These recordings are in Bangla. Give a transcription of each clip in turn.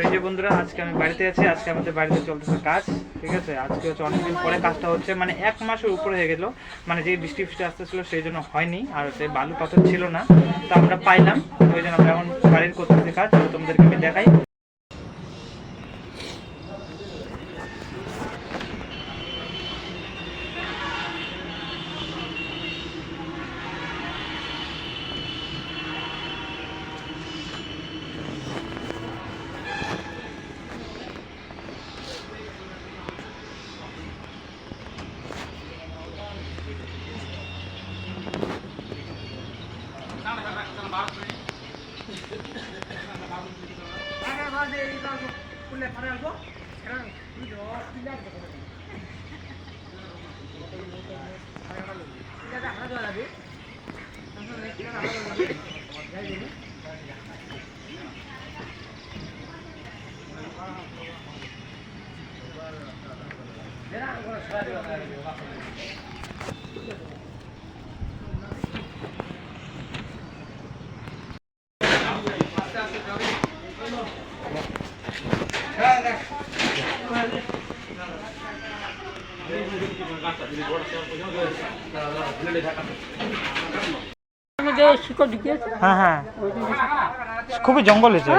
এই যে বন্ধুরা, আজকে আমি বাড়িতে আছি। আজকে আমাদের বাড়িতে চলতেছে কাজ, ঠিক আছে। আজকে হচ্ছে অনেকদিন পরে কাজটা হচ্ছে, মানে 1 মাসের উপরে হয়ে গেল। মানে যে বৃষ্টি আসতেছিল সেই জন্য হয়নি, আর সেই বালু পাথর ছিল না, তো আমরা পাইলাম। ওই জন্য আমরা এখন বাড়ির করতেছি কাজ, তোমাদেরকে আমি দেখাই। হ্যাঁ হ্যাঁ, খুবই জঙ্গল হয়েছে।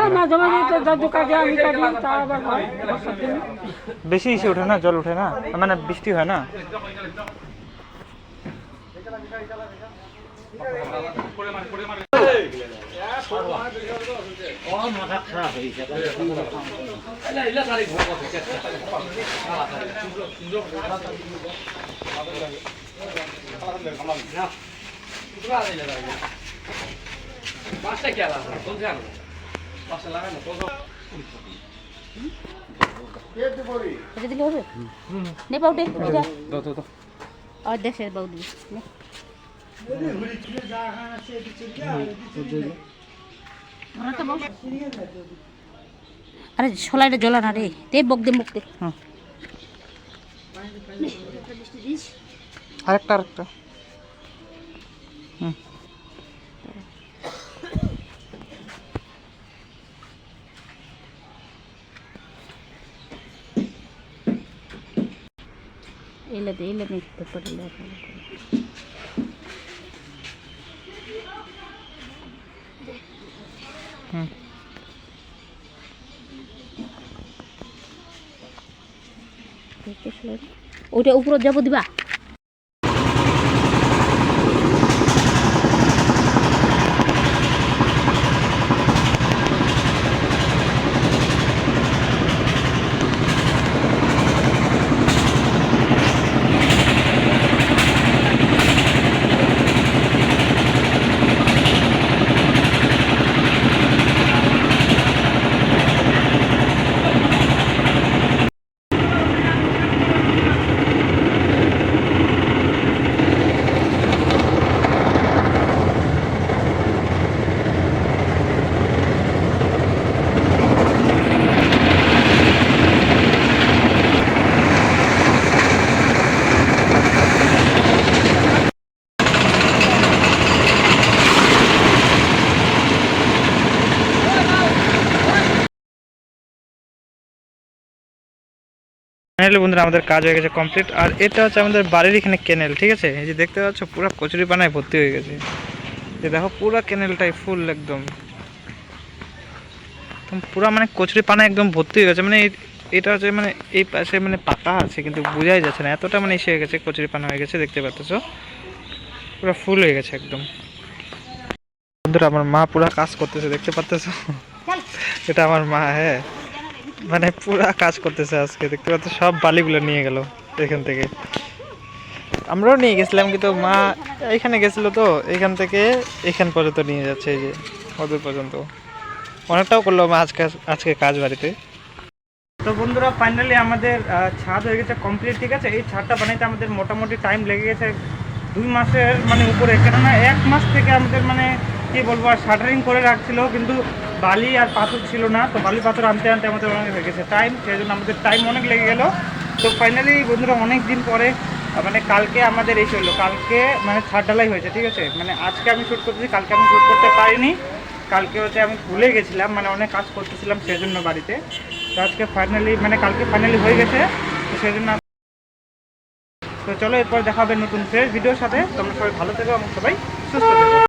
বেশি ইসে ওঠে না, জল ওঠে না, মানে বৃষ্টি হয় না। আরে ছলাইটা জ্বলা না রে, দে বক দে মুখ দে। আরেকটা আরেকটা। এলে দে, এলে নে পেপারে লে। ওইটা উপরে যাবো দিবা। ফাইনালি বন্ধুরা, আমাদের কাজ হয়ে গেছে কমপ্লিট। আর এটা হচ্ছে আমাদের বাড়ির এখানে ক্যানেল, ঠিক আছে। এই যে দেখতে পাচ্ছ, পুরো কচুরি পানায় ভর্তি হয়ে গেছে। যে দেখো, পুরো ক্যানেলটাই ফুল একদম পুরো, মানে কচুরি পানায় একদম ভর্তি হয়ে গেছে। মানে এটা হচ্ছে, মানে এই পাশে মানে পাকা আছে কিন্তু বোঝাই যাচ্ছে না, এতটা মানে এসে হয়ে গেছে, কচুরি পানা হয়ে গেছে। দেখতে পাচ্ছ, পুরো ফুল হয়ে গেছে একদম। বন্ধুরা, আমার মা পুরো কাজ করতেছে, দেখতে পাচ্ছ। এটা আমার মা, হ্যাঁ, মানে পুরা কাজ করতেছে আজকে। দেখতে পাচ্ছ, সব বালিগুলো নিয়ে গেল এখান থেকে। আমরাও নিয়ে গেছিলাম, কিন্তু মা এখানে গেছিল, তো এখান থেকে এখান পর্যন্ত নিয়ে যাচ্ছে। এই যে ওদের পর্যন্ত অনেকটাও করলো মা আজকে কাজ বাড়িতে। তো বন্ধুরা, ফাইনালি আমাদের ছাদ হয়ে গেছে কমপ্লিট, ঠিক আছে। এই ছাদটা বানাইতে আমাদের মোটামুটি টাইম লেগে গেছে 2 মাসের মানে উপরে, কেননা 1 মাস থেকে আমাদের মানে কি বলবো, আর শাটারিং করে রাখছিল, কিন্তু বালি আর পাথর ছিল না। তো বালি পাথর আনতে আনতে আমাদের অনেক হয়ে গেছে টাইম, সেই জন্য আমাদের টাইম অনেক লেগে গেল। তো ফাইনালি বন্ধুরা, অনেক দিন পরে মানে কালকে আমাদের এই হলো, কালকে মানে ছাদ ঢালাই হয়েছে, ঠিক আছে। মানে আজকে আমি শ্যুট করতেছি, কালকে আমি শ্যুট করতে পারিনি। কালকে হচ্ছে আমি ভুলে গেছিলাম, মানে অনেক কাজ করতেছিলাম সেজন্য বাড়িতে। তো আজকে ফাইনালি মানে কালকে ফাইনালি হয়ে গেছে, তো সেজন্য। তো চলো এরপর দেখা হবে নতুন ফ্রেশ ভিডিওর সাথে। তোমরা সবাই ভালো থেকো এবং সবাই সুস্থ থেকো।